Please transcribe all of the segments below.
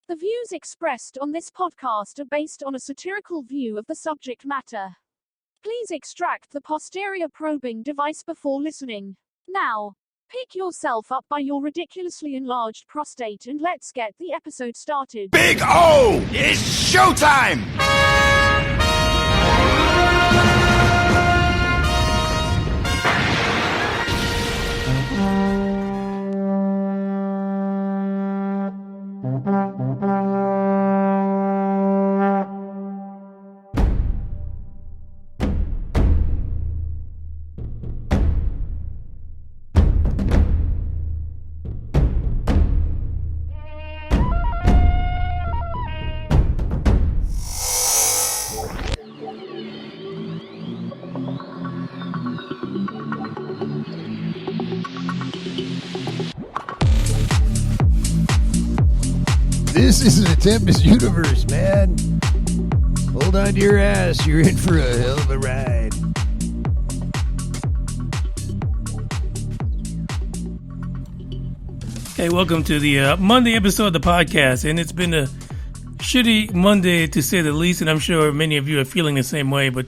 The views expressed on this podcast are based on a satirical view of the subject matter. Please extract the posterior probing device before listening. Now, pick yourself up by your ridiculously enlarged prostate and let's get the episode started. Big O! It's showtime! This is the Tempest universe, man. Hold on to your ass. You're in for a hell of a ride. Hey, welcome to the Monday episode of the podcast. And it's been a shitty Monday, to say the least. And I'm sure many of you are feeling the same way. But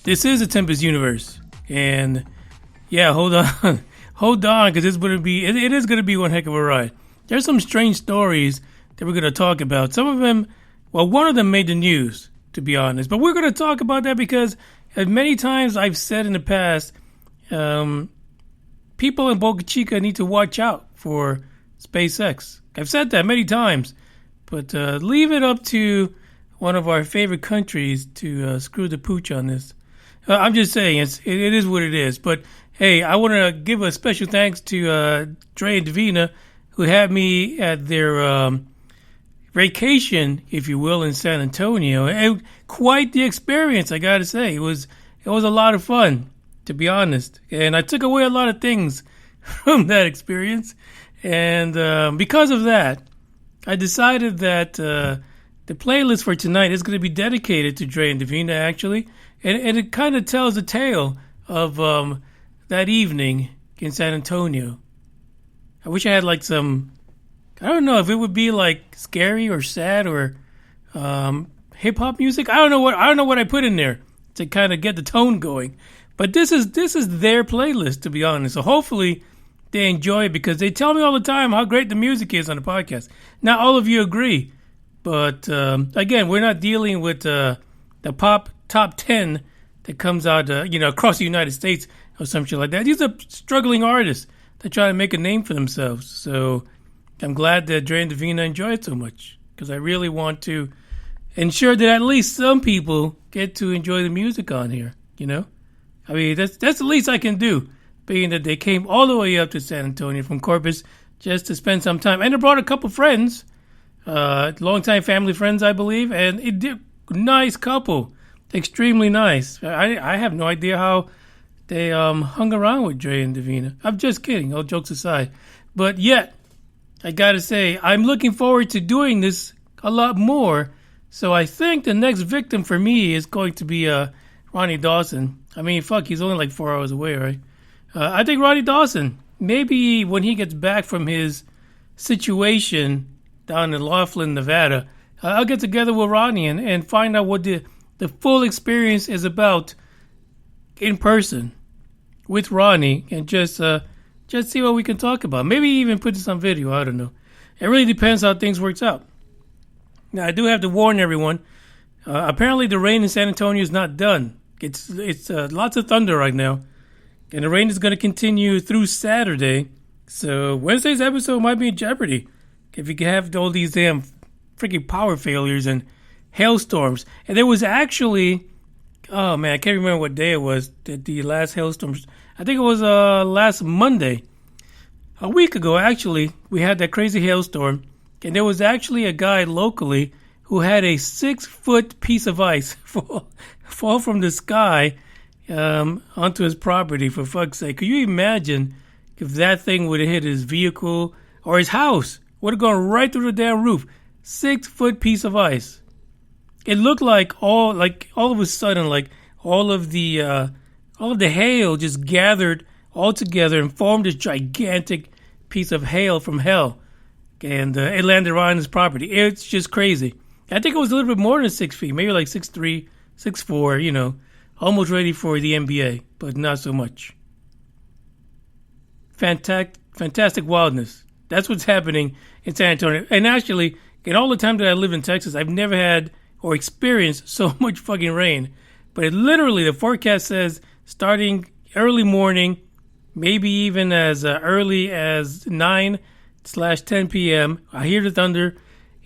this is the Tempest universe. And yeah, hold on. Hold on, because it is going to be one heck of a ride. There's some strange stories that we're going to talk about. Some of them, well, one of them made the news, to be honest. But we're going to talk about that because as many times I've said in the past, people in Boca Chica need to watch out for SpaceX. I've said that many times. But leave it up to one of our favorite countries to screw the pooch on this. I'm just saying, it is what it is. But hey, I want to give a special thanks to Dre and Davina, who had me at their vacation, if you will, in San Antonio. And quite the experience, I gotta say. It was a lot of fun, to be honest. And I took away a lot of things from that experience. And because of that, I decided that the playlist for tonight is going to be dedicated to Dre and Davina, actually. And it kind of tells the tale of that evening in San Antonio. I wish I had like some, I don't know if it would be like scary or sad or hip hop music. I don't know what I put in there to kind of get the tone going. But this is their playlist, to be honest. So hopefully they enjoy it, because they tell me all the time how great the music is on the podcast. Not all of you agree, but again, we're not dealing with the pop top 10 that comes out across the United States or some shit like that. These are struggling artists that try to make a name for themselves. So I'm glad that Dre and Davina enjoy it so much, because I really want to ensure that at least some people get to enjoy the music on here, you know? I mean, that's the least I can do, being that they came all the way up to San Antonio from Corpus just to spend some time. And they brought a couple friends, longtime family friends, I believe, and it did nice couple, extremely nice. I have no idea how they hung around with Dre and Davina. I'm just kidding, all jokes aside. But yet, I gotta say, I'm looking forward to doing this a lot more. So I think the next victim for me is going to be Ronnie Dawson. I mean, fuck, he's only like 4 hours away, right? I think Ronnie Dawson, maybe when he gets back from his situation down in Laughlin, Nevada, I'll get together with Ronnie and find out what the full experience is about in person with Ronnie, and just see what we can talk about. Maybe even put this on video. I don't know. It really depends how things works out. Now, I do have to warn everyone. Apparently, the rain in San Antonio is not done. It's lots of thunder right now, and the rain is going to continue through Saturday. So Wednesday's episode might be in jeopardy if you can have all these damn freaking power failures and hailstorms. And there was actually, oh man, I can't remember what day it was, the last hailstorms. I think it was last Monday. A week ago, actually, we had that crazy hailstorm. And there was actually a guy locally who had a 6-foot piece of ice fall from the sky onto his property, for fuck's sake. Could you imagine if that thing would have hit his vehicle or his house? Would have gone right through the damn roof. 6-foot piece of ice. It looked like all of a sudden, like all of the hail just gathered all together and formed this gigantic piece of hail from hell. and it landed on his property. It's just crazy. I think it was a little bit more than 6 feet, maybe like 6'3", 6'4", you know, almost ready for the NBA, but not so much. Fantastic wildness. That's what's happening in San Antonio. And actually, in all the time that I live in Texas, I've never had or experienced so much fucking rain. But it literally, the forecast says, starting early morning, maybe even as early as 9/10 p.m. I hear the thunder,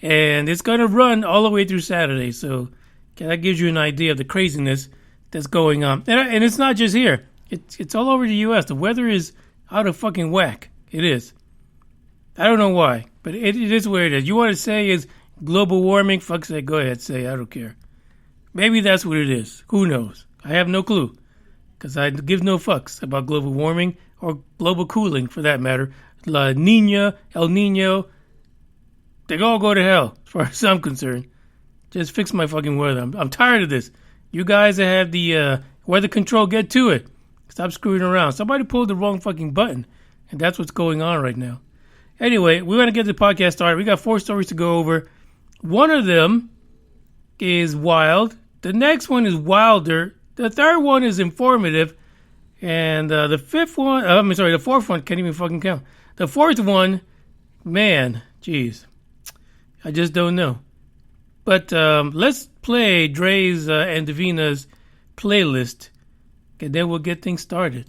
and it's going to run all the way through Saturday. So that gives you an idea of the craziness that's going on. And it's not just here. It's all over the U.S. The weather is out of fucking whack. It is. I don't know why, but it is where it is. You want to say is global warming? Fuck say, go ahead, say. I don't care. Maybe that's what it is. Who knows? I have no clue. Because I give no fucks about global warming or global cooling, for that matter. La Nina, El Nino, they all go to hell, as far as I'm concerned. Just fix my fucking weather. I'm tired of this. You guys that have the weather control, get to it. Stop screwing around. Somebody pulled the wrong fucking button, and that's what's going on right now. Anyway, we want to get the podcast started. We got 4 stories to go over. One of them is wild. The next one is wilder. The third one is informative. And the fourth one, can't even fucking count. The fourth one, man, jeez. I just don't know. But let's play Dre's and Davina's playlist. And then we'll get things started.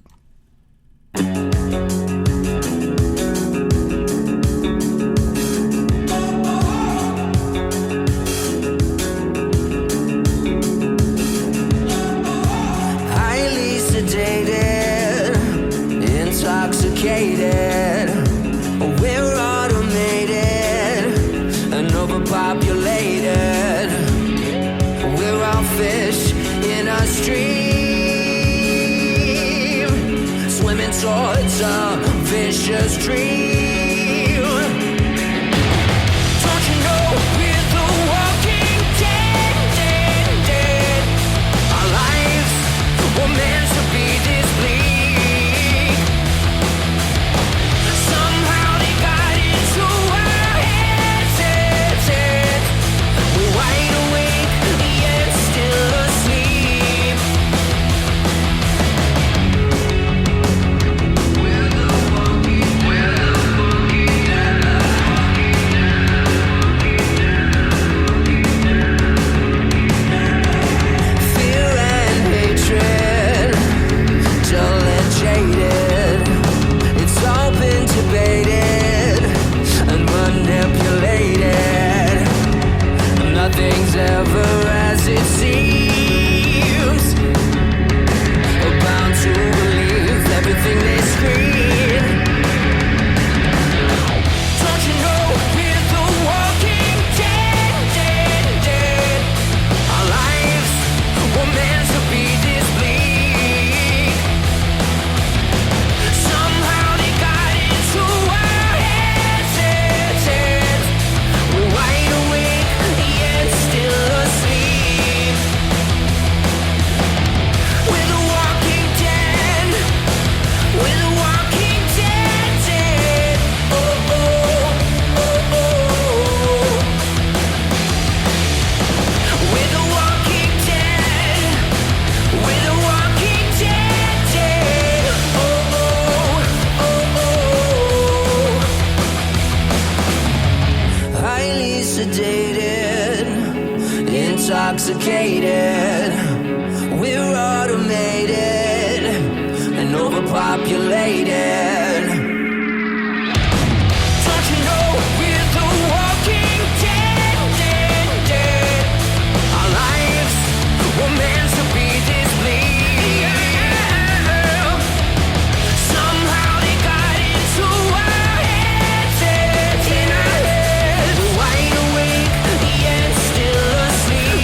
Intoxicated, we're automated and overpopulated. We're all fish in a stream, swimming towards a vicious dream. Don't you know we're the walking dead? Our lives were meant to be this bleak. Nothing's ever as it seems. We're bound to believe everything they scream. Don't you know we're the walking dead? Our lives were meant to be this bleak. Somehow they got into our heads. We're wide awake, yet still asleep. We're the walking dead. We're the walking dead. Oh, oh, oh, oh. We're the walking dead. We're the walking dead. Oh, oh, oh, oh. Highly sedated, intoxicated, we're automated and overpopulated. Don't you know we're the walking dead? Our lives were meant to be this bleak. Somehow they got into our heads. We're wide awake, yet still asleep.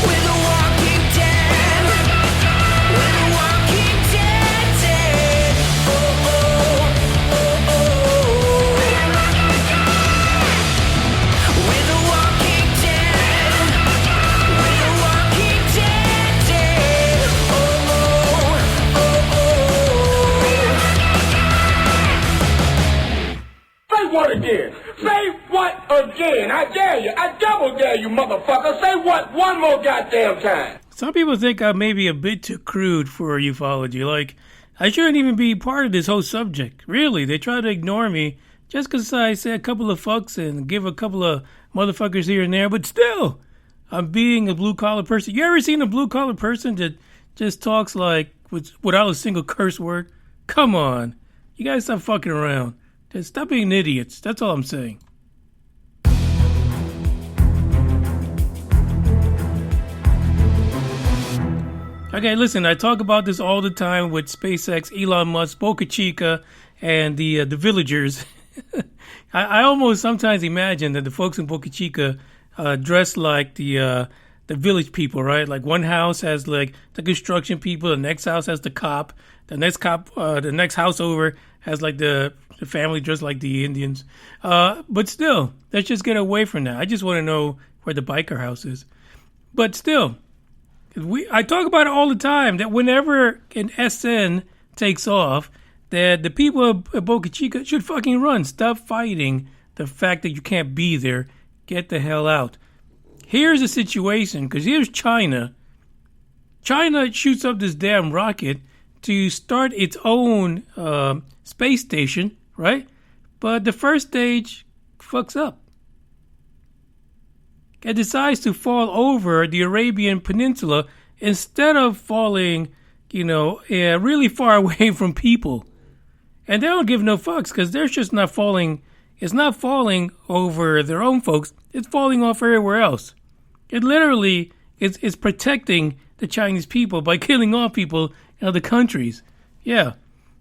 We're the walking dead. We're the walking dead. what again? Say what again? I dare you. I double dare you, motherfucker. Say what one more goddamn time. Some people think I may be a bit too crude for ufology. Like, I shouldn't even be part of this whole subject. Really, they try to ignore me just because I say a couple of fucks and give a couple of motherfuckers here and there. But still, I'm being a blue-collar person. You ever seen a blue-collar person that just talks like without a single curse word? Come on. You guys stop fucking around. Just stop being idiots. That's all I'm saying. Okay, listen, I talk about this all the time with SpaceX, Elon Musk, Boca Chica, and the villagers. I almost sometimes imagine that the folks in Boca Chica dress like the village people, right? Like one house has like the construction people, the next house has the cop, the next house over has like the family dressed like the Indians. But still, let's just get away from that. I just want to know where the biker house is. But still, I talk about it all the time that whenever an SN takes off, that the people of Boca Chica should fucking run. Stop fighting the fact that you can't be there. Get the hell out. Here's the situation, because here's China. China shoots up this damn rocket to start its own space station, right? But the first stage fucks up. It decides to fall over the Arabian Peninsula instead of falling, really far away from people. And they don't give no fucks because they're just not falling. It's not falling over their own folks. It's falling off everywhere else. It literally is protecting the Chinese people by killing off people in other countries. Yeah,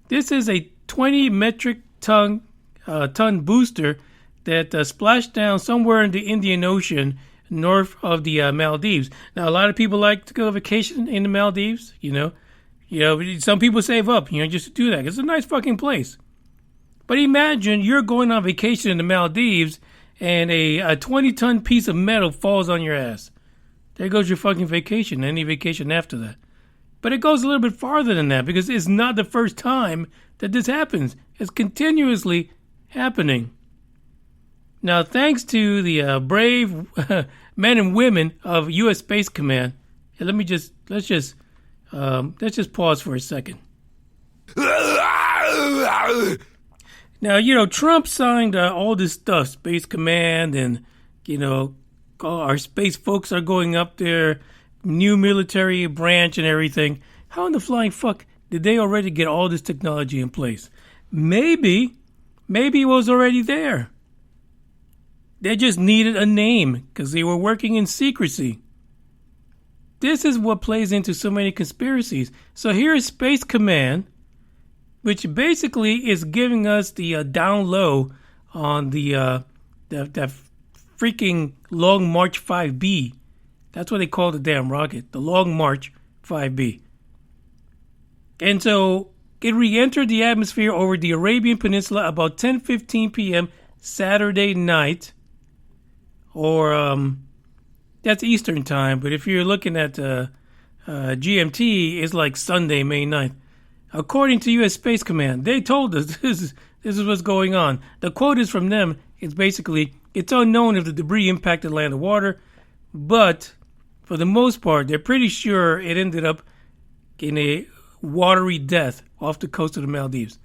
this is a 20 metric ton booster that splashed down somewhere in the Indian Ocean north of the Maldives. Now, a lot of people like to go on vacation in the Maldives, some people save up, just to do that. It's a nice fucking place. But imagine you're going on vacation in the Maldives and a 20-ton piece of metal falls on your ass. There goes your fucking vacation, any vacation after that. But it goes a little bit farther than that because it's not the first time that this happens. It's continuously happening. Now, thanks to the brave men and women of U.S. Space Command, let's just pause for a second. Now, Trump signed all this stuff, Space Command, and our space folks are going up there, new military branch and everything. How in the flying fuck did they already get all this technology in place? Maybe it was already there. They just needed a name because they were working in secrecy. This is what plays into so many conspiracies. So here is Space Command, which basically is giving us the down low on the freaking Long March 5B. That's what they call the damn rocket, the Long March 5B. And so it re-entered the atmosphere over the Arabian Peninsula about 10:15 p.m. Saturday night. Or that's Eastern time, but if you're looking at GMT, it's like Sunday, May 9th. According to U.S. Space Command, they told us this is what's going on. The quote is from them. It's basically, it's unknown if the debris impacted land or water, but for the most part, they're pretty sure it ended up in a watery death off the coast of the Maldives.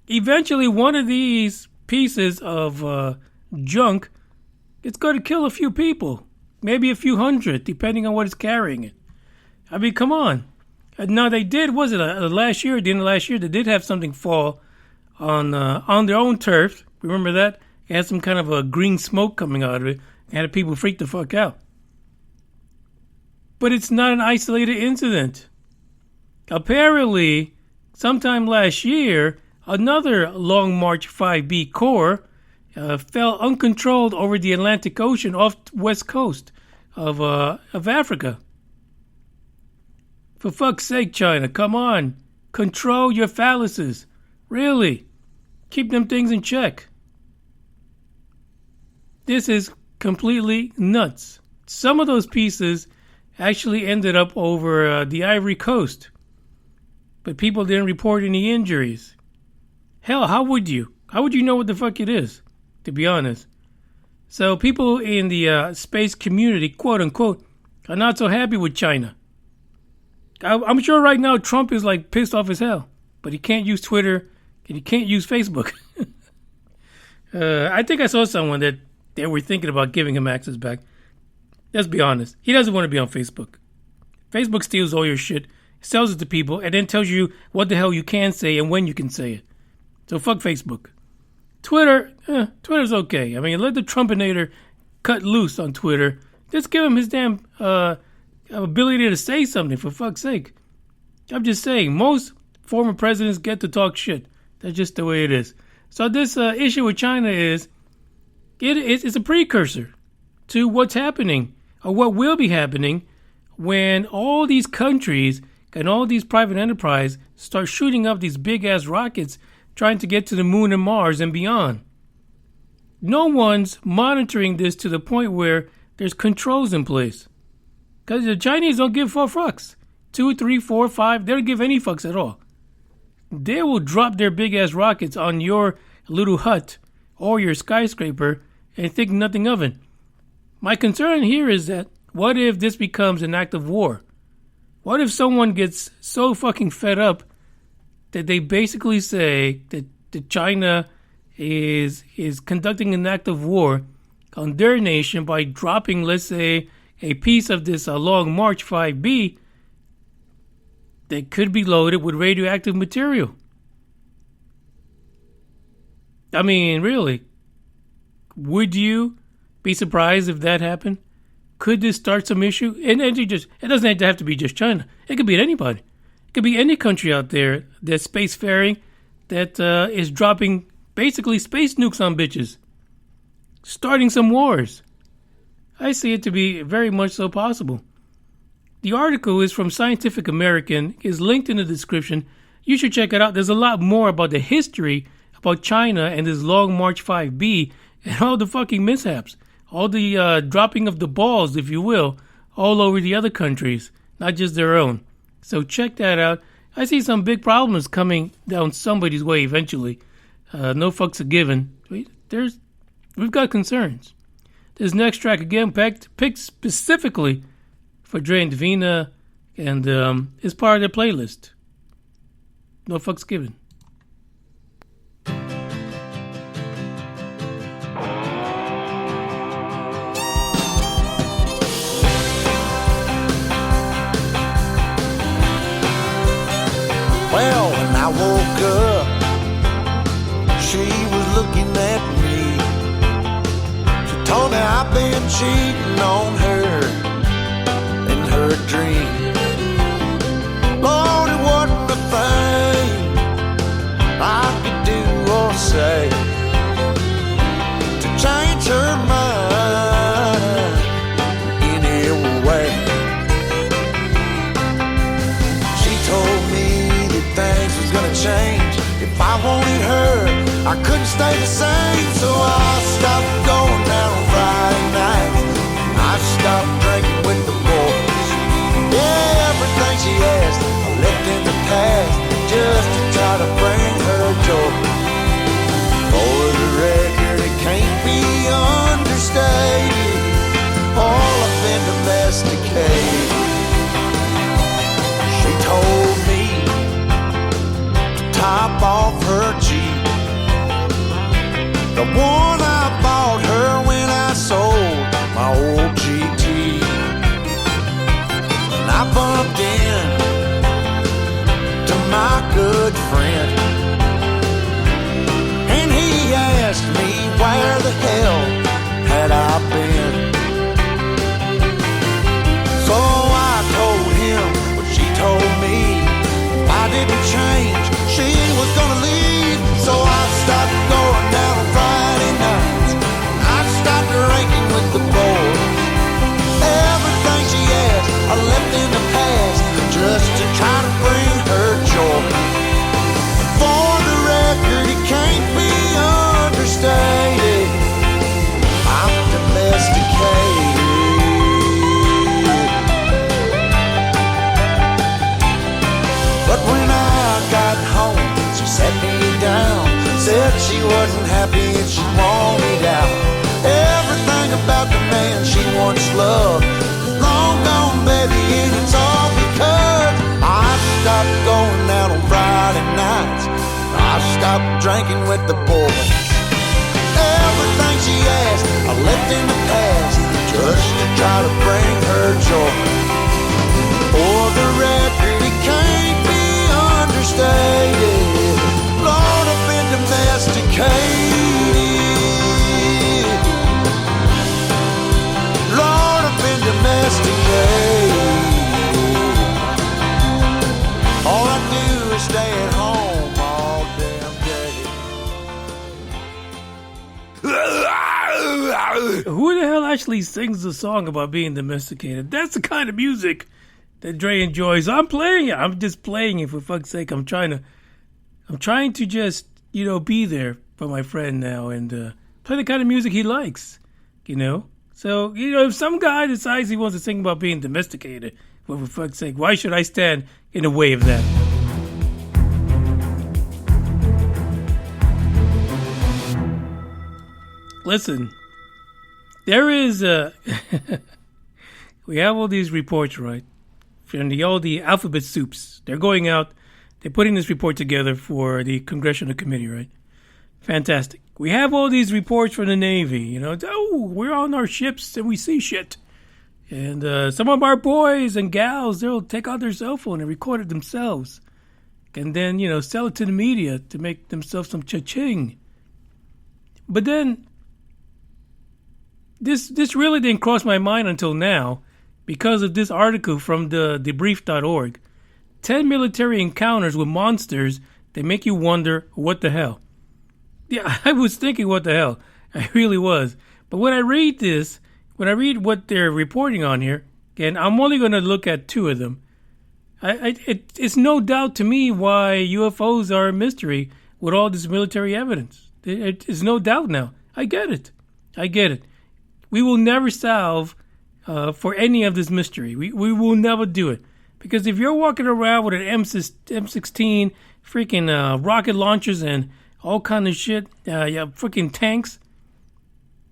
Eventually, one of these pieces of junk, it's going to kill a few people, maybe a few hundred, depending on what it's carrying it. I mean, come on. Now, they did, was it last year, at the end of last year, they did have something fall on their own turf. Remember that? It had some kind of a green smoke coming out of it. It had people freak the fuck out. But it's not an isolated incident. Apparently, sometime last year, another Long March 5B core fell uncontrolled over the Atlantic Ocean off the west coast of Africa. For fuck's sake, China, come on. Control your phalluses. Really. Keep them things in check. This is completely nuts. Some of those pieces actually ended up over the Ivory Coast. But people didn't report any injuries. Hell, how would you? How would you know what the fuck it is, to be honest? So people in the space community, quote unquote, are not so happy with China. I'm sure right now Trump is like pissed off as hell, but he can't use Twitter and he can't use Facebook. I think I saw someone that they were thinking about giving him access back. Let's be honest. He doesn't want to be on Facebook. Facebook steals all your shit, sells it to people, and then tells you what the hell you can say and when you can say it. So fuck Facebook. Twitter, Twitter's okay. I mean, let the Trumpinator cut loose on Twitter. Just give him his damn ability to say something, for fuck's sake. I'm just saying, most former presidents get to talk shit. That's just the way it is. So this issue with China is, it's a precursor to what's happening, or what will be happening, when all these countries and all these private enterprise start shooting up these big-ass rockets trying to get to the moon and Mars and beyond. No one's monitoring this to the point where there's controls in place. Because the Chinese don't give 4 fucks. 2, 3, 4, 5, they don't give any fucks at all. They will drop their big-ass rockets on your little hut or your skyscraper and think nothing of it. My concern here is that, what if this becomes an act of war? What if someone gets so fucking fed up that they basically say that China is conducting an act of war on their nation by dropping, let's say, a piece of this Long March 5B that could be loaded with radioactive material? I mean, really, would you be surprised if that happened? Could this start some issue? And it doesn't have to be just China. It could be anybody. It could be any country out there that's spacefaring that is dropping basically space nukes on bitches, starting some wars. I see it to be very much so possible. The article is from Scientific American, is linked in the description. You should check it out. There's a lot more about the history about China and this Long March 5B and all the fucking mishaps. All the dropping of the balls, if you will, all over the other countries, not just their own. So check that out. I see some big problems coming down somebody's way eventually. No fucks are given. We've got concerns. This next track, again, picked specifically for Dre and Davina, and is part of their playlist. No fucks given. Well, when I woke up, she was looking at me. She told me I've been cheating on her in her dream. Lord, it wasn't a thing I could do or say to change her mind in any way. She told me things was gonna change. If I wanted her, I couldn't stay the same. So I stopped going out on Friday nights. I stopped drinking with the boys. Yeah, everything she asked, I left in the past just to try to bring her joy. For the record, it can't be understated. All I've been domesticated. She told me top off her Jeep, the one I bought her when I sold my old GT. And I bumped in to my good friend, and he asked me where the hell had I been. So I told him what she told me. If I didn't change, she was gonna leave. So I stopped going down on Friday nights. I stopped drinking with the boys. Everything she asked, I left in the past just to try to bring her joy. out drinking with the boys. Everything she asked, I left in the past just to try to bring her joy. For the record, it can't be understated. Lord, I've been domesticated. Lord, I've been domesticated. All I do is stay at home all damn day. Who the hell actually sings a song about being domesticated? That's the kind of music that Dre enjoys. I'm playing it. I'm just playing it for fuck's sake. I'm trying to just, be there for my friend now and play the kind of music he likes, So, if some guy decides he wants to sing about being domesticated, well, for fuck's sake, why should I stand in the way of that? Listen, there is we have all these reports, right? From all the alphabet soups. They're going out, they're putting this report together for the Congressional Committee, right? Fantastic. We have all these reports from the Navy, we're on our ships and we see shit. And some of our boys and gals, they'll take out their cell phone and record it themselves. And then, sell it to the media to make themselves some cha-ching. But then, this really didn't cross my mind until now because of this article from the debrief.org. 10 military encounters with monsters that make you wonder what the hell. Yeah, I was thinking what the hell. I really was. But when I read what they're reporting on here, and I'm only going to look at two of them, it's no doubt to me why UFOs are a mystery with all this military evidence. It's no doubt now. I get it. We will never solve for any of this mystery. We will never do it. Because if you're walking around with an M16, freaking rocket launchers and all kind of shit, freaking tanks,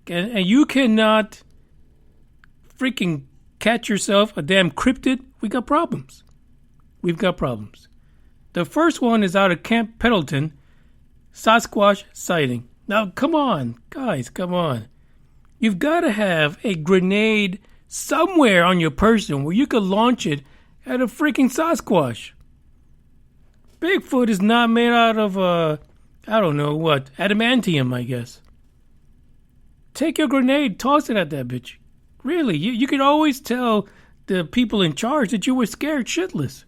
and you cannot freaking catch yourself a damn cryptid, we got problems. We've got problems. The first one is out of Camp Pendleton, Sasquatch sighting. Now, come on, guys, come on. You've got to have a grenade somewhere on your person where you could launch it at a freaking Sasquatch. Bigfoot is not made out of, I don't know what, adamantium, I guess. Take your grenade, toss it at that bitch. Really, you could always tell the people in charge that you were scared shitless.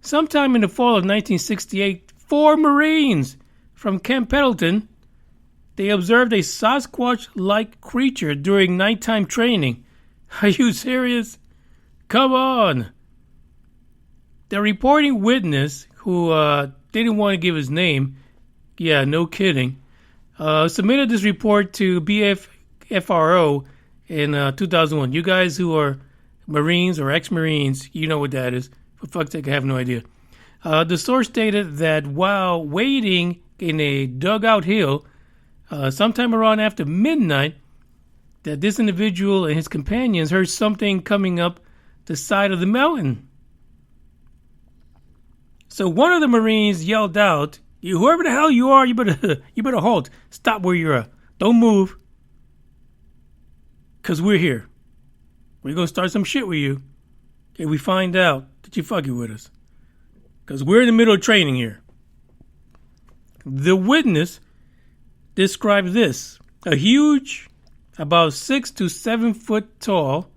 Sometime in the fall of 1968, 4 Marines from Camp Pendleton, they observed a Sasquatch-like creature during nighttime training. Are you serious? Come on. The reporting witness, who didn't want to give his name, yeah, no kidding, submitted this report to BFFRO in 2001. You guys who are Marines or ex-Marines, you know what that is. For fuck's sake, I have no idea. The source stated that while waiting in a dugout hill, sometime around after midnight, that this individual and his companions heard something coming up the side of the mountain. So one of the Marines yelled out, "Whoever the hell you are, you better halt. Stop where you're at. Don't move. 'Cause we're here. We're going to start some shit with you if we find out that you're fucking with us. 'Cause we're in the middle of training here." The witness described this: a huge, about 6 to 7 foot tall,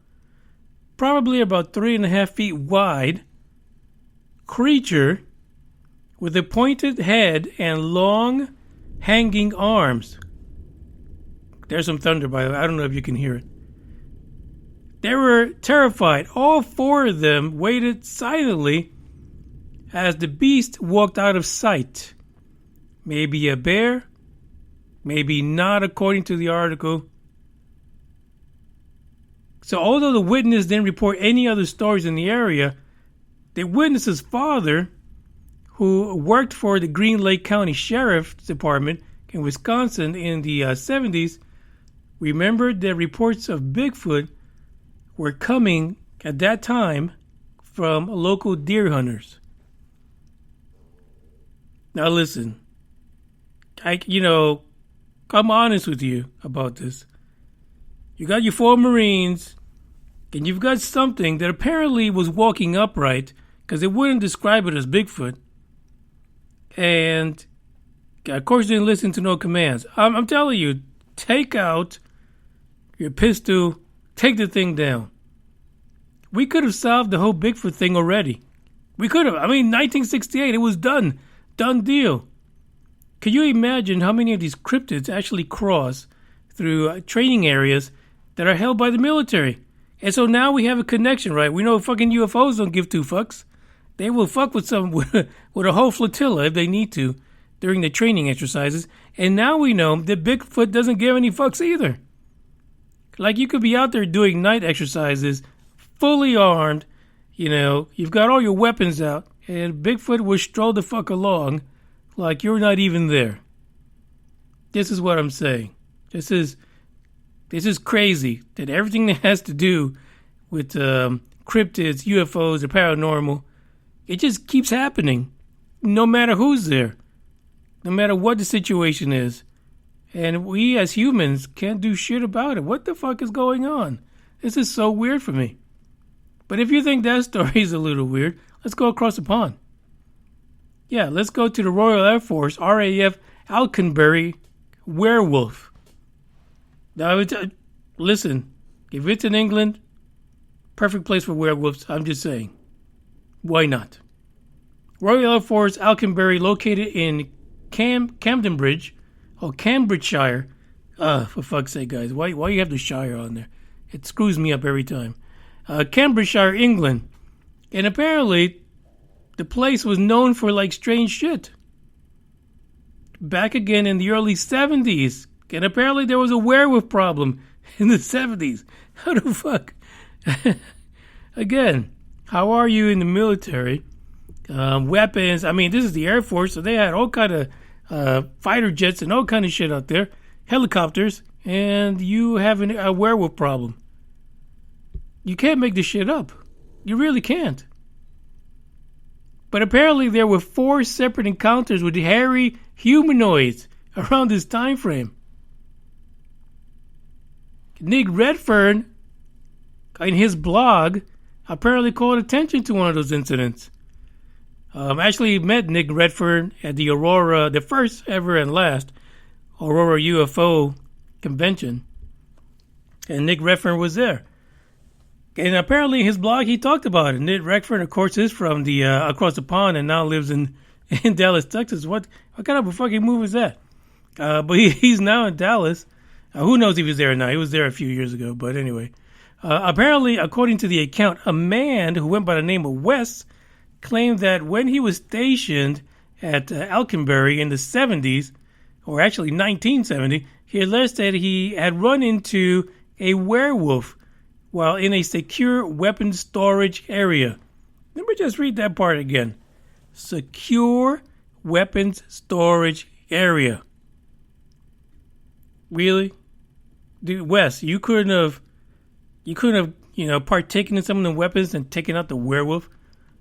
probably about 3.5 feet wide, creature with a pointed head and long, hanging arms. There's some thunder, by the way. I don't know if you can hear it. They were terrified. All 4 of them waited silently as the beast walked out of sight. Maybe a bear, maybe not, according to the article. So although the witness didn't report any other stories in the area, the witness's father, who worked for the Green Lake County Sheriff's Department in Wisconsin in the 70s, remembered that reports of Bigfoot were coming at that time from local deer hunters. Now listen, I'm honest with you about this. You got your 4 Marines, and you've got something that apparently was walking upright, because they wouldn't describe it as Bigfoot. And, of course, didn't listen to no commands. I'm telling you, take out your pistol, take the thing down. We could have solved the whole Bigfoot thing already. We could have. 1968, it was done. Done deal. Can you imagine how many of these cryptids actually cross through training areas that are held by the military? And so now we have a connection, right? We know fucking UFOs don't give 2 fucks. They will fuck with with a whole flotilla if they need to during the training exercises. And now we know that Bigfoot doesn't give any fucks either. Like, you could be out there doing night exercises, fully armed, you've got all your weapons out, and Bigfoot will stroll the fuck along like you're not even there. This is what I'm saying. This is crazy that everything that has to do with cryptids, UFOs, or paranormal, it just keeps happening, no matter who's there, no matter what the situation is. And we as humans can't do shit about it. What the fuck is going on? This is so weird for me. But if you think that story is a little weird, let's go across the pond. Yeah, let's go to the Royal Air Force, RAF Alconbury werewolf. Now, listen, if it's in England, perfect place for werewolves, I'm just saying. Why not? Royal Air Force Alconbury, located in Cambridgeshire. For fuck's sake, guys. Why you have the Shire on there? It screws me up every time. Cambridgeshire, England. And apparently, the place was known for, strange shit. Back again in the early 70s. And apparently there was a werewolf problem in the 70s. How the fuck? Again, how are you in the military? Weapons. This is the Air Force, so they had all kind of fighter jets and all kind of shit out there. Helicopters. And you have a werewolf problem. You can't make this shit up. You really can't. But apparently there were 4 separate encounters with hairy humanoids around this time frame. Nick Redfern, in his blog, apparently called attention to one of those incidents. Actually met Nick Redfern at the Aurora, the first ever and last Aurora UFO convention. And Nick Redfern was there. And apparently in his blog he talked about it. Nick Redfern, of course, is from the across the pond and now lives in Dallas, Texas. What kind of a fucking move is that? But he's now in Dallas. Who knows if he was there or not? He was there a few years ago. But anyway, apparently, according to the account, a man who went by the name of Wes claimed that when he was stationed at Alconbury in the 70s, or actually 1970, he alleged that he had run into a werewolf while in a secure weapons storage area. Let me just read that part again. Secure weapons storage area. Really? Dude, Wes, you couldn't have, partaken in some of the weapons and taken out the werewolf?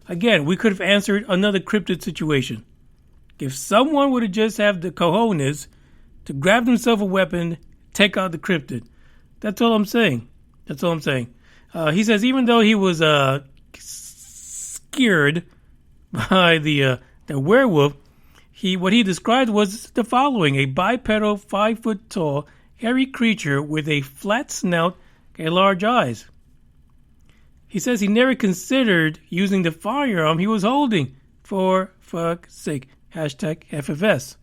Again, we could have answered another cryptid situation. If someone would have just have the cojones to grab themselves a weapon, take out the cryptid. That's all I'm saying. He says even though he was scared by the werewolf, what he described was the following: a bipedal, 5-foot-tall, hairy creature with a flat snout and large eyes. He says he never considered using the firearm he was holding. For fuck's sake. #FFS.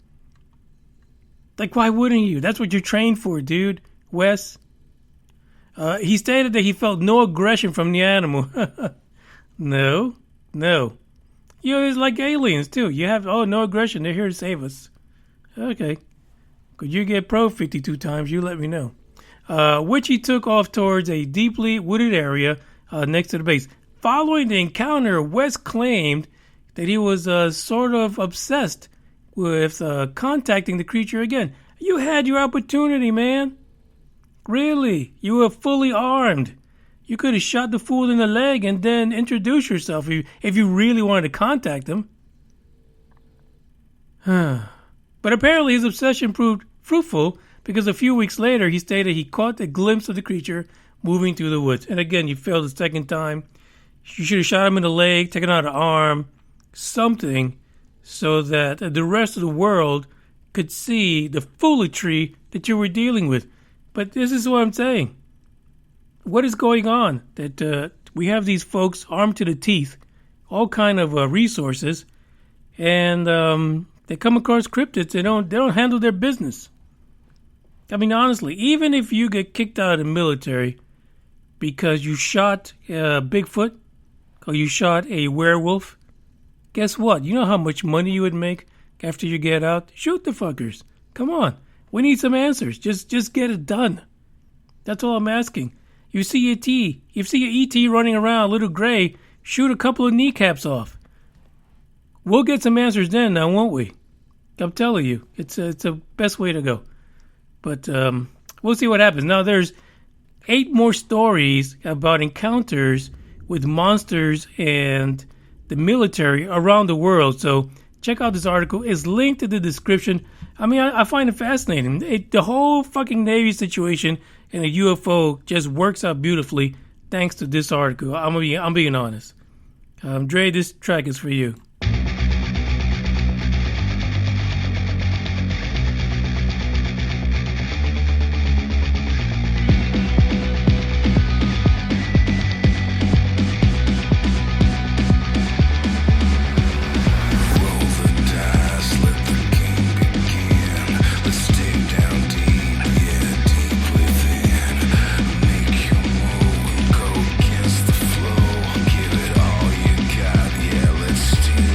Like, why wouldn't you? That's what you're trained for, dude. Wes. He stated that he felt no aggression from the animal. No. It's like aliens, too. You have, no aggression. They're here to save us. Okay. Could you get pro 52 times? You let me know. Which he took off towards a deeply wooded area next to the base. Following the encounter, Wes claimed that he was sort of obsessed with contacting the creature again. You had your opportunity, man. Really? You were fully armed. You could have shot the fool in the leg and then introduced yourself if you really wanted to contact him. But apparently his obsession proved fruitful because a few weeks later he stated he caught a glimpse of the creature moving through the woods. And again, you failed the second time. You should have shot him in the leg, taken out an arm, something, so that the rest of the world could see the foolery that you were dealing with. But this is what I'm saying. What is going on? That we have these folks armed to the teeth, all kind of resources, and they come across cryptids. They don't handle their business. I mean, honestly, even if you get kicked out of the military because you shot Bigfoot or you shot a werewolf, guess what? You know how much money you would make after you get out? Shoot the fuckers. Come on. We need some answers. Just get it done. That's all I'm asking. You see a T. You see an ET running around, a little gray, shoot a couple of kneecaps off. We'll get some answers then, now won't we? I'm telling you, it's the best way to go. But we'll see what happens. Now, there's 8 more stories about encounters with monsters and the military around the world. So check out this article. It's linked in the description. I mean, I find it fascinating. The whole fucking Navy situation and the UFO just works out beautifully thanks to this article. I'm being honest. Dre, this track is for you. Steal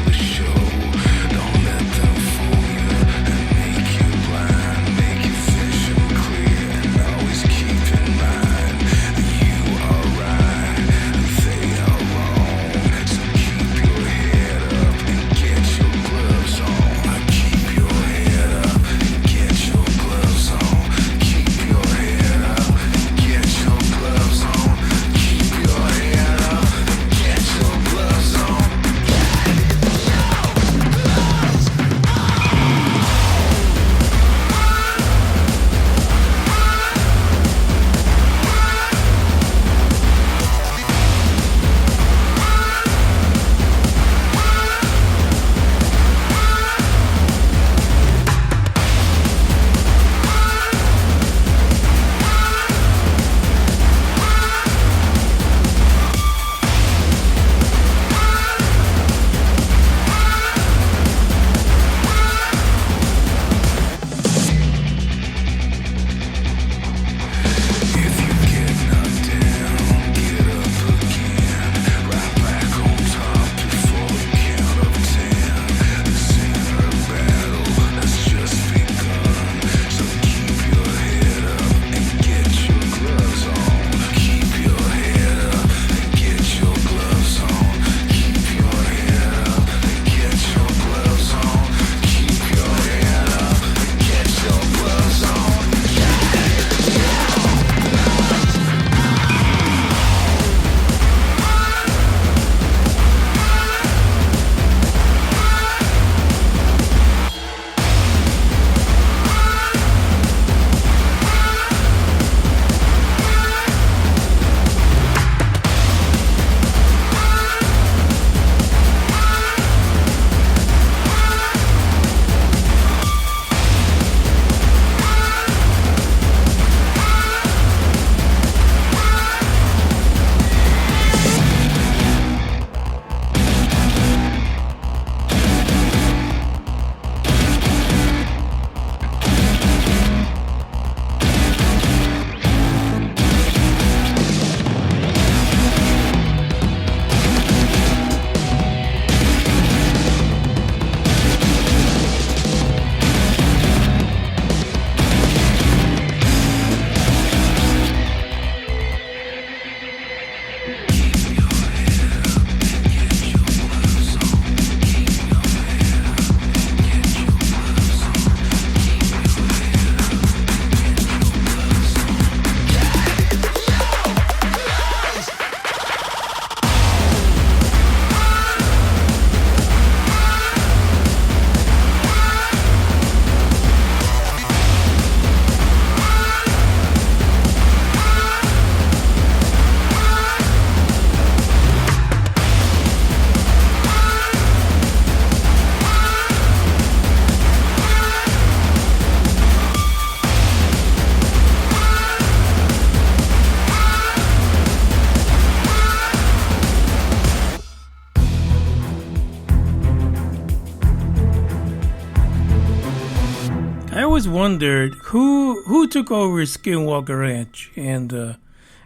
always wondered who took over Skinwalker Ranch, and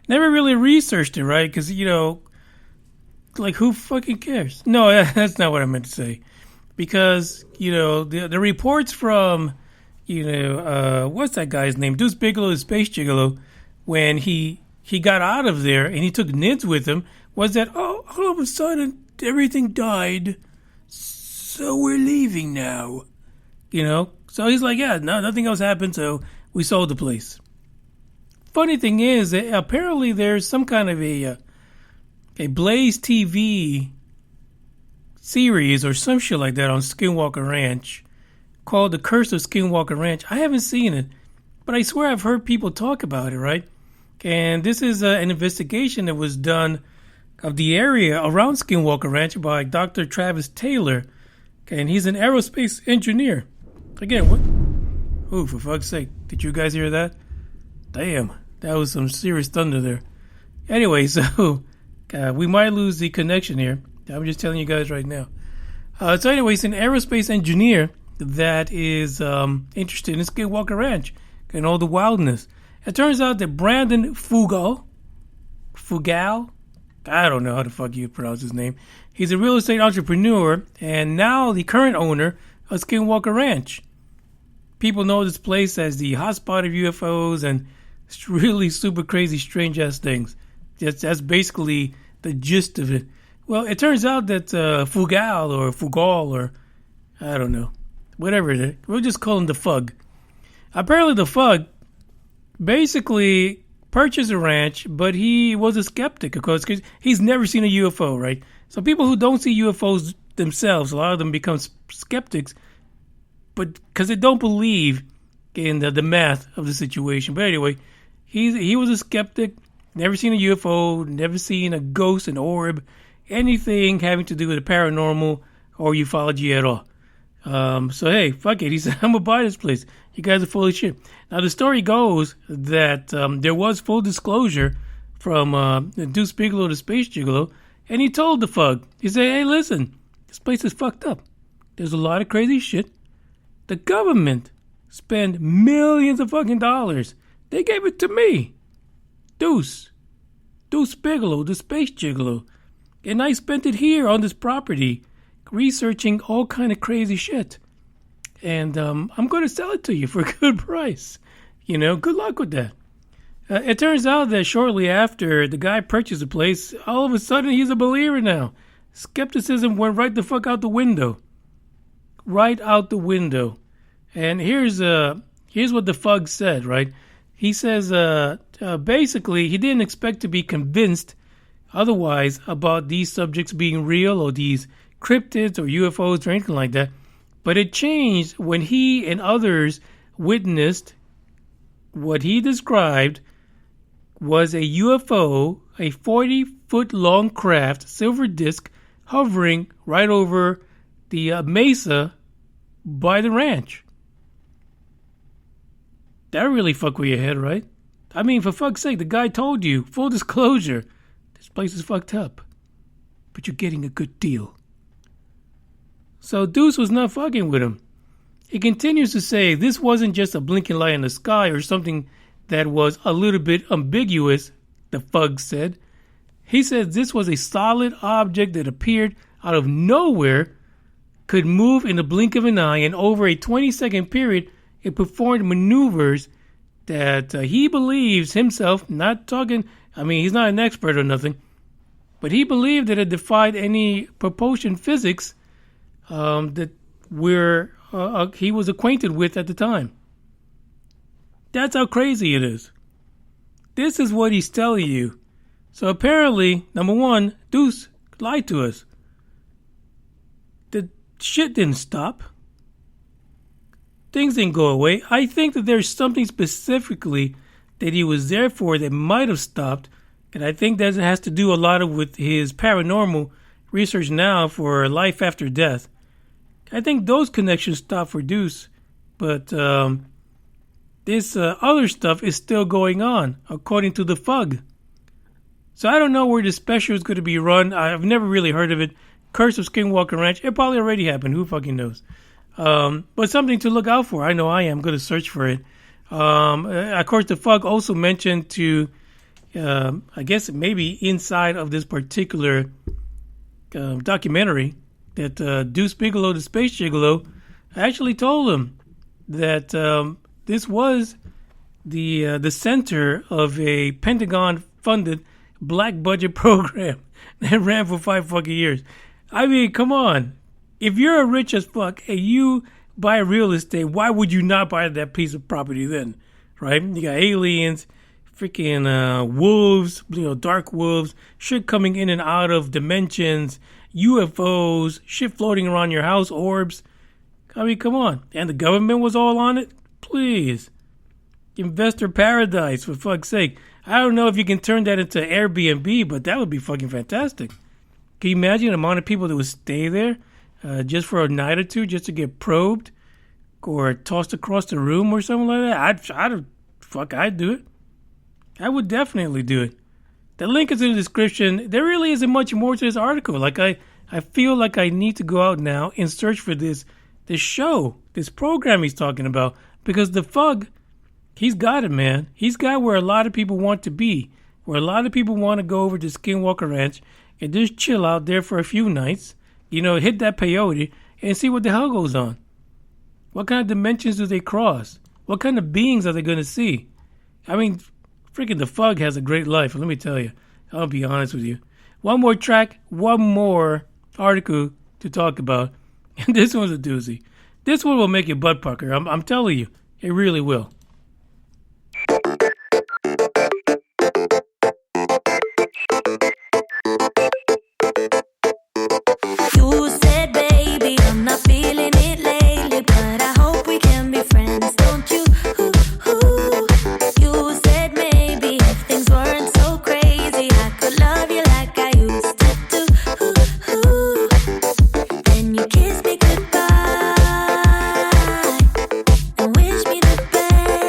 never really researched it, right? Because, like, who fucking cares? No, that's not what I meant to say. Because, the reports from, what's that guy's name? Deuce Bigelow, Space Gigolo, when he got out of there and he took Nids with him, was that, all of a sudden, everything died, so we're leaving now. So he's like, yeah, no, nothing else happened, so we sold the place. Funny thing is, that apparently there's some kind of a Blaze TV series or some shit like that on Skinwalker Ranch called The Curse of Skinwalker Ranch. I haven't seen it, but I swear I've heard people talk about it, right? And this is an investigation that was done of the area around Skinwalker Ranch by Dr. Travis Taylor, and he's an aerospace engineer. Again, what? Oh, for fuck's sake. Did you guys hear that? Damn, that was some serious thunder there. Anyway, so we might lose the connection here. I'm just telling you guys right now. So anyway, he's an aerospace engineer that is interested in Skinwalker Ranch and all the wildness. It turns out that Brandon Fugal, I don't know how the fuck you pronounce his name. He's a real estate entrepreneur and now the current owner of Skinwalker Ranch. People know this place as the hotspot of UFOs and it's really super crazy, strange ass things. That's basically the gist of it. Well, it turns out that Fugal or I don't know, whatever it is. We'll just call him the Fug. Apparently the Fug basically purchased a ranch, but he was a skeptic because he's never seen a UFO, right? So people who don't see UFOs themselves, a lot of them become skeptics, but because they don't believe in the math of the situation. But anyway, he was a skeptic, never seen a UFO, never seen a ghost, an orb, anything having to do with the paranormal or ufology at all. So hey, fuck it. He said, I'm gonna buy this place. You guys are full of shit. Now the story goes that there was full disclosure from Deuce Bigelow to Space Gigolo, and he told the Fug, he said, hey, listen, this place is fucked up. There's a lot of crazy shit. The government spent millions of fucking dollars. They gave it to me, Deuce Bigelow, the Space Gigolo, and I spent it here on this property, researching all kind of crazy shit. And I'm going to sell it to you for a good price. Good luck with that. It turns out that shortly after the guy purchased the place, all of a sudden he's a believer now. Skepticism went right the fuck out the window. Right out the window. And here's what the Fug said, right? He says basically he didn't expect to be convinced otherwise about these subjects being real or these cryptids or UFOs or anything like that. But it changed when he and others witnessed what he described was a UFO, a 40-foot-long craft, silver disc, hovering right over the mesa by the ranch. That really fuck with your head, right? I mean, for fuck's sake, the guy told you, full disclosure, this place is fucked up, but you're getting a good deal. So Deuce was not fucking with him. He continues to say this wasn't just a blinking light in the sky or something that was a little bit ambiguous, the Fug said. He said this was a solid object that appeared out of nowhere, could move in the blink of an eye, and over a 20-second period, it performed maneuvers that he believes himself, not talking, I mean, he's not an expert or nothing, but he believed that it defied any propulsion physics that he was acquainted with at the time. That's how crazy it is. This is what he's telling you. So apparently, number one, Deuce lied to us. The shit didn't stop. Things didn't go away. I think that there's something specifically that he was there for that might have stopped. And I think that has to do a lot with his paranormal research now for life after death. I think those connections stopped for Deuce. But this other stuff is still going on, according to the Fug. So I don't know where this special is going to be run. I've never really heard of it. Curse of Skinwalker Ranch. It probably already happened. Who fucking knows? But something to look out for. I know I am going to search for it. Of course, the Fug also mentioned to, I guess maybe inside of this particular documentary, that Deuce Bigelow, the Space Gigolo, actually told him that this was the center of a Pentagon-funded black budget program that ran for 5 fucking years. I mean, come on. If you're rich as fuck and you buy real estate, why would you not buy that piece of property then? Right? You got aliens, freaking wolves, dark wolves, shit coming in and out of dimensions, UFOs, shit floating around your house, orbs. I mean, come on. And the government was all on it? Please. Investor paradise, for fuck's sake. I don't know if you can turn that into Airbnb, but that would be fucking fantastic. Can you imagine the amount of people that would stay there just for a night or two just to get probed or tossed across the room or something like that? I'd do it. I would definitely do it. The link is in the description. There really isn't much more to this article. Like I feel like I need to go out now and search for this show, this program he's talking about, because the Fug, he's got it, man. He's got where a lot of people want to be, where a lot of people want to go over to Skinwalker Ranch and just chill out there for a few nights, hit that peyote and see what the hell goes on. What kind of dimensions do they cross? What kind of beings are they going to see? I mean, freaking the Fug has a great life, let me tell you. I'll be honest with you. One more track, one more article to talk about. And this one's a doozy. This one will make your butt pucker. I'm telling you, it really will. You said, baby, I'm not feeling it lately, but I hope we can be friends, don't you? You said maybe if things weren't so crazy, I could love you like I used to do. Then you kissed me goodbye and wished me the best.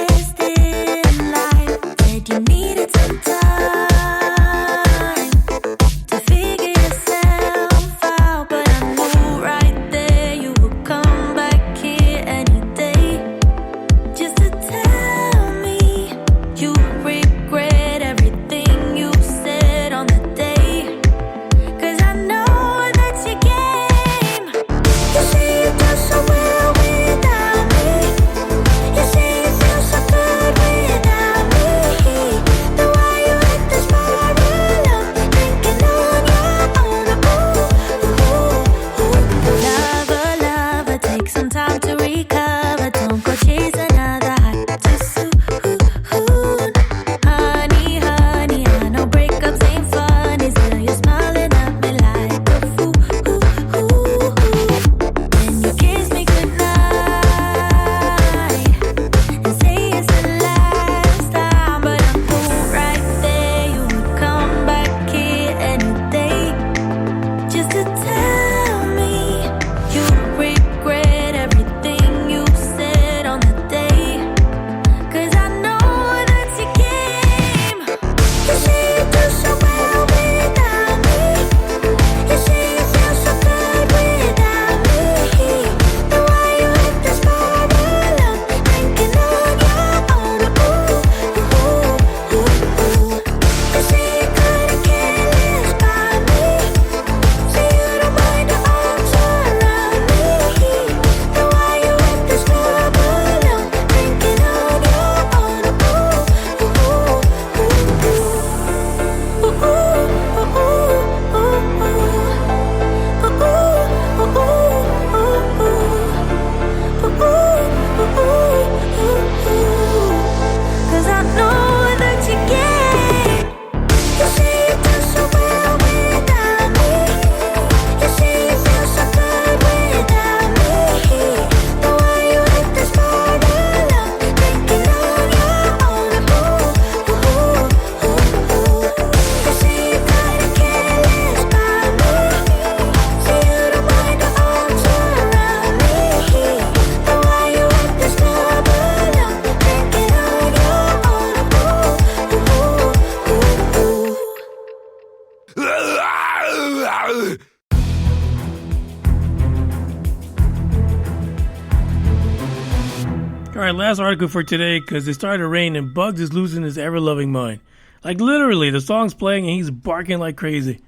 right, last article for today, because it started to rain and Bugs is losing his ever-loving mind. Like, literally, the song's playing and he's barking like crazy.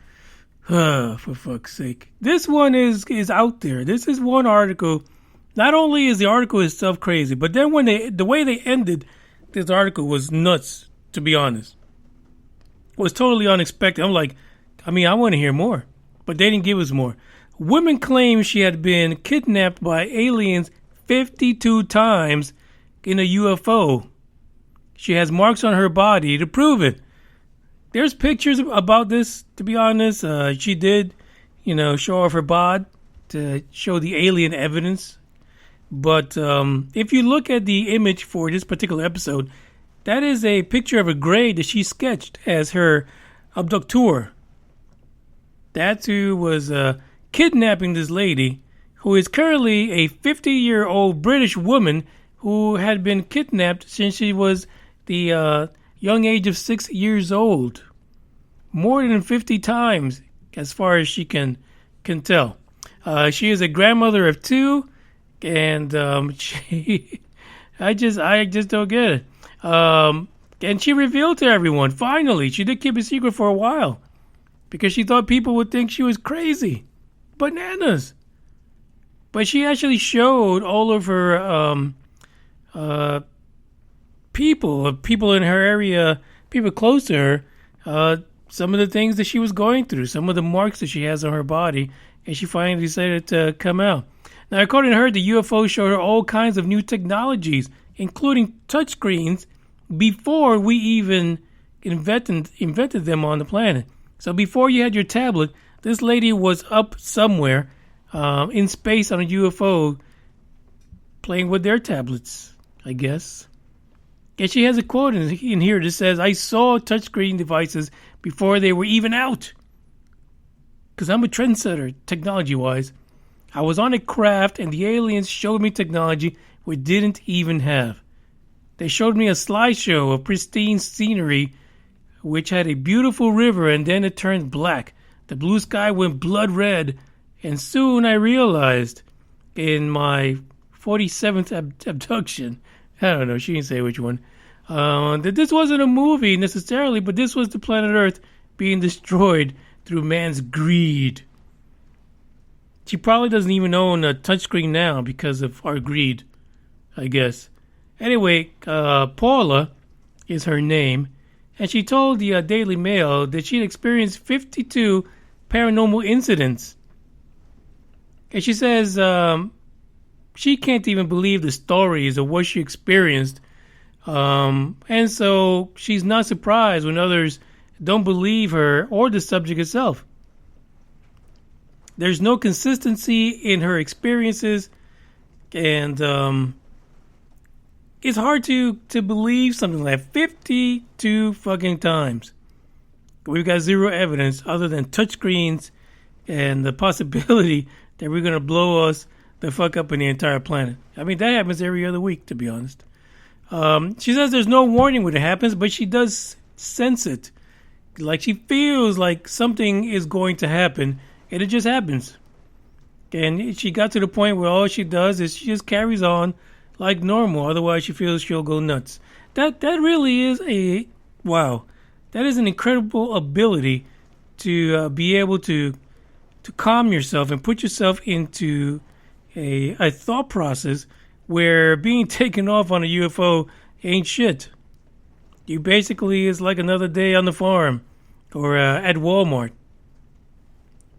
For fuck's sake. This one is out there. This is one article. Not only is the article itself crazy, but then when the way they ended this article was nuts, to be honest. It was totally unexpected. I'm like, I want to hear more. But they didn't give us more. Women claim she had been kidnapped by aliens 52 times in a UFO. She has marks on her body to prove it. There's pictures about this, to be honest. She did, show off her bod to show the alien evidence. But if you look at the image for this particular episode, that is a picture of a grave that she sketched as her abductor. That's who was kidnapping this lady, who is currently a 50-year-old British woman who had been kidnapped since she was the young age of 6 years old. More than 50 times, as far as she can tell. She is a grandmother of 2, and I just don't get it. And she revealed to everyone, finally, she did keep a secret for a while, because she thought people would think she was crazy. Bananas. But she actually showed all of her people in her area, people close to her, some of the things that she was going through, some of the marks that she has on her body, and she finally decided to come out. Now, according to her, the UFO showed her all kinds of new technologies, including touchscreens, before we even invented them on the planet. So before you had your tablet, this lady was up somewhere in space on a UFO playing with their tablets, I guess. And she has a quote in here that says, "I saw touchscreen devices before they were even out. Because I'm a trendsetter, technology-wise. I was on a craft and the aliens showed me technology we didn't even have. They showed me a slideshow of pristine scenery which had a beautiful river, and then it turned black. The blue sky went blood red, and soon I realized in my 47th abduction," I don't know, she didn't say which one, that this wasn't a movie necessarily, but this was the planet Earth being destroyed through man's greed. She probably doesn't even own a touchscreen now because of our greed, I guess. Anyway, Paula is her name, and she told the Daily Mail that she'd experienced 52 paranormal incidents. And she says she can't even believe the stories of what she experienced. And so she's not surprised when others don't believe her or the subject itself. There's no consistency in her experiences, and it's hard to believe something like 52 fucking times. We've got zero evidence other than touchscreens and the possibility that we're going to blow us the fuck up in the entire planet. I mean, that happens every other week, to be honest. She says there's no warning when it happens, but she does sense it. Like, she feels like something is going to happen, and it just happens. And she got to the point where all she does is she just carries on like normal. Otherwise, she feels she'll go nuts. That really is wow. That is an incredible ability to be able to calm yourself and put yourself into a thought process where being taken off on a UFO ain't shit. You basically is like another day on the farm or at Walmart.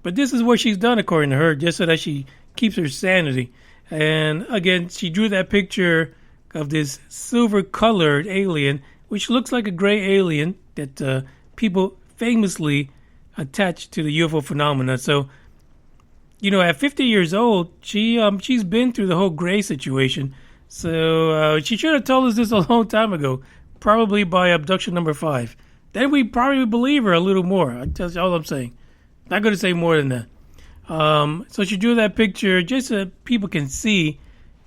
But this is what she's done, according to her, just so that she keeps her sanity. And again, she drew that picture of this silver-colored alien, which looks like a gray alien that people famously attach to the UFO phenomena. So, at 50 years old, she's been through the whole gray situation. So she should have told us this a long time ago, probably by abduction number 5. Then we'd probably believe her a little more. That's all I'm saying. Not going to say more than that. So she drew that picture just so people can see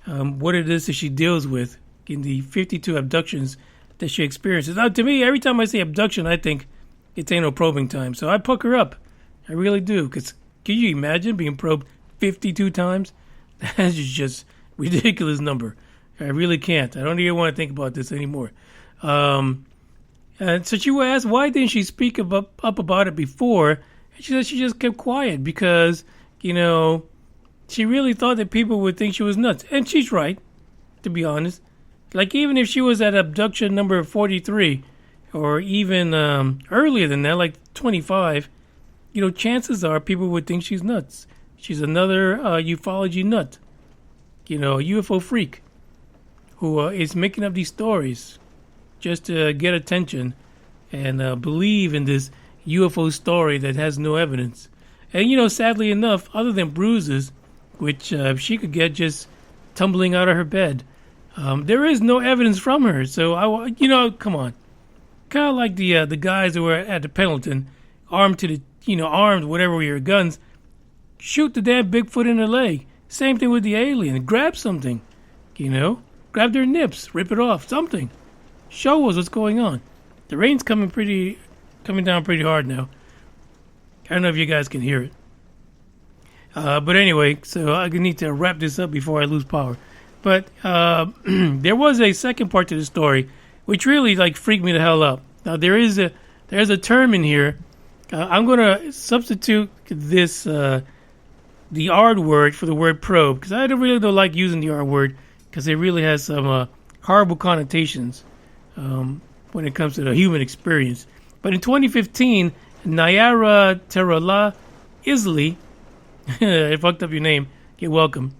what it is that she deals with in the 52 abductions that she experiences. Now, to me, every time I say abduction, I think it's ain't no probing time. So I pucker up. I really do. Because can you imagine being probed 52 times? That's just ridiculous number. I really can't. I don't even want to think about this anymore. And so she was asked, why didn't she speak up about it before? And she said she just kept quiet because, you know, she really thought that people would think she was nuts. And she's right, to be honest. Like, even if she was at abduction number 43, or even earlier than that, like 25, you know, chances are people would think she's nuts. She's another ufology nut, you know, a UFO freak who is making up these stories just to get attention and believe in this UFO story that has no evidence. And, you know, sadly enough, other than bruises, which she could get just tumbling out of her bed, there is no evidence from her. So, you know, come on. Kind of like the guys who were at the Pendleton, armed to the, you know, armed whatever with your guns, shoot the damn Bigfoot in the leg. Same thing with the alien. Grab something, you know, grab their nips, rip it off, something. Show us what's going on. The rain's coming down pretty hard now. I don't know if you guys can hear it. But anyway, so I need to wrap this up before I lose power. But there was a second part to the story, which really like freaked me the hell out. Now there's a term in here. I'm gonna substitute this the R word for the word probe, because I don't like using the R word because it really has some horrible connotations when it comes to the human experience. But in 2015, Nayara Terala Isley, I fucked up your name. You're welcome.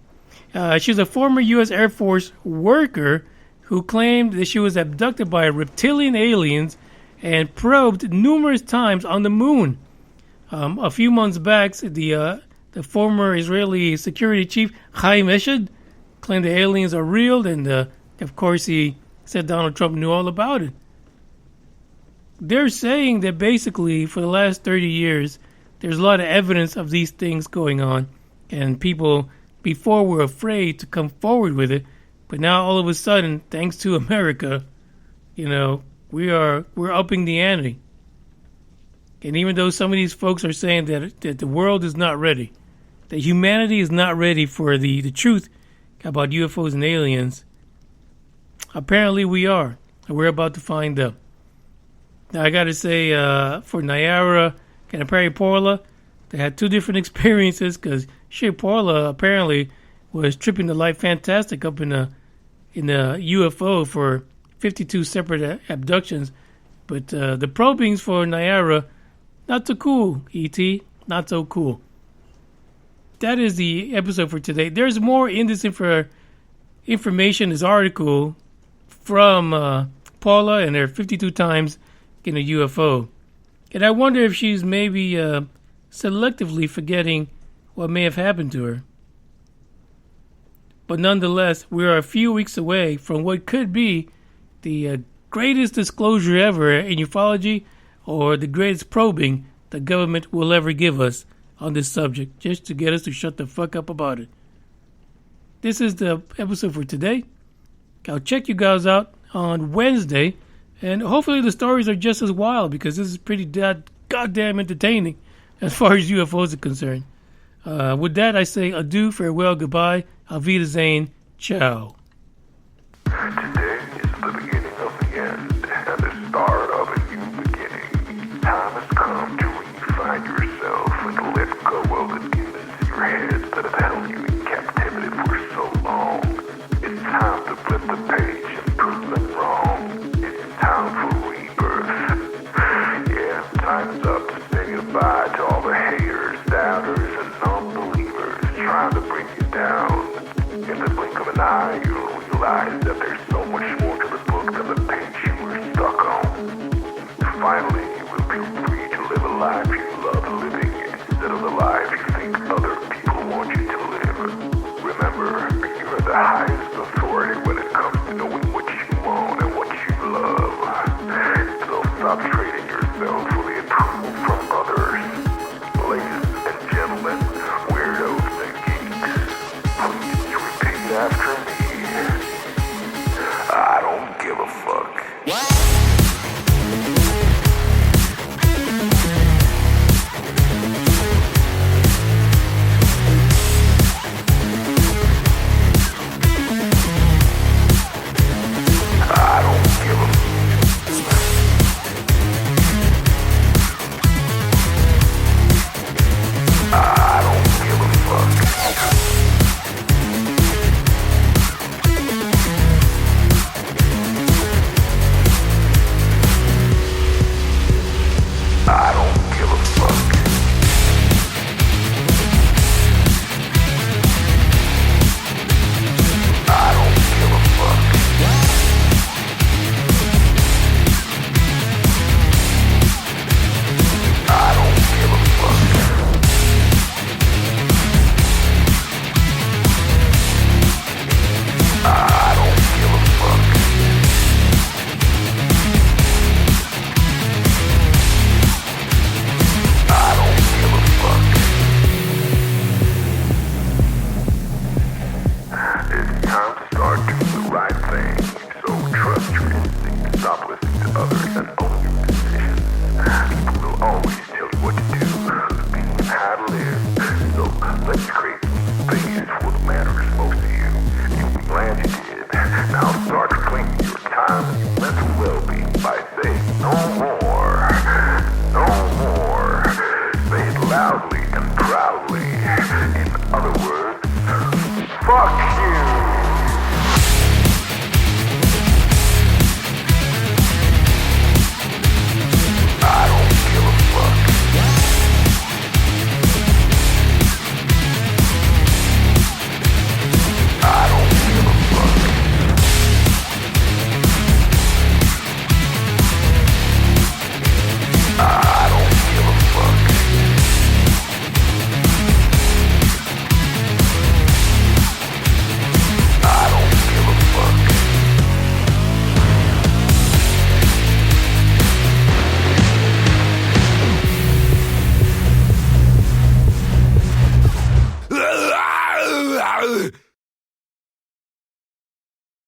She's a former U.S. Air Force worker who claimed that she was abducted by reptilian aliens and probed numerous times on the moon. A few months back, the former Israeli security chief, Chaim Eshad, claimed the aliens are real, and of course he said Donald Trump knew all about it. They're saying that basically for the last 30 years, there's a lot of evidence of these things going on, and people before were afraid to come forward with it, but now all of a sudden, thanks to America, you know, we're upping the ante. And even though some of these folks are saying that the world is not ready, that humanity is not ready for the truth about UFOs and aliens, apparently we are, and we're about to find out. Now I gotta say, for Nayara and apparently Paula, they had two different experiences, because Paula apparently was tripping the light fantastic up in a UFO for 52 separate abductions. But the probings for Nayara, not so cool, E.T., not so cool. That is the episode for today. There's more in this information, this article from Paula and her 52 times in a UFO. And I wonder if she's maybe selectively forgetting what may have happened to her. But nonetheless, we are a few weeks away from what could be the greatest disclosure ever in ufology, or the greatest probing the government will ever give us on this subject, just to get us to shut the fuck up about it. This is the episode for today. I'll check you guys out on Wednesday, and hopefully the stories are just as wild, because this is pretty goddamn entertaining as far as UFOs are concerned. With that, I say adieu, farewell, goodbye, auf Wiedersehen, ciao. Today is the beginning of the end and the start of a new beginning. Time has come to refine yourself and let go of the demons in your head that have held you in captivity for so long. It's time to flip the page and prove them wrong. It's time for rebirth. Yeah, time's up to say goodbye to all the haters, doubters, and non-believers trying to bring you down. In the blink of an eye, you'll realize that there's so much more to the book than the page you were stuck on. Finally, you will be free to live a life you love living instead of the life you think other people want you to live. Remember, you're the highest authority when it comes to knowing what you want and what you love. So stop trading yourself for the approval from others.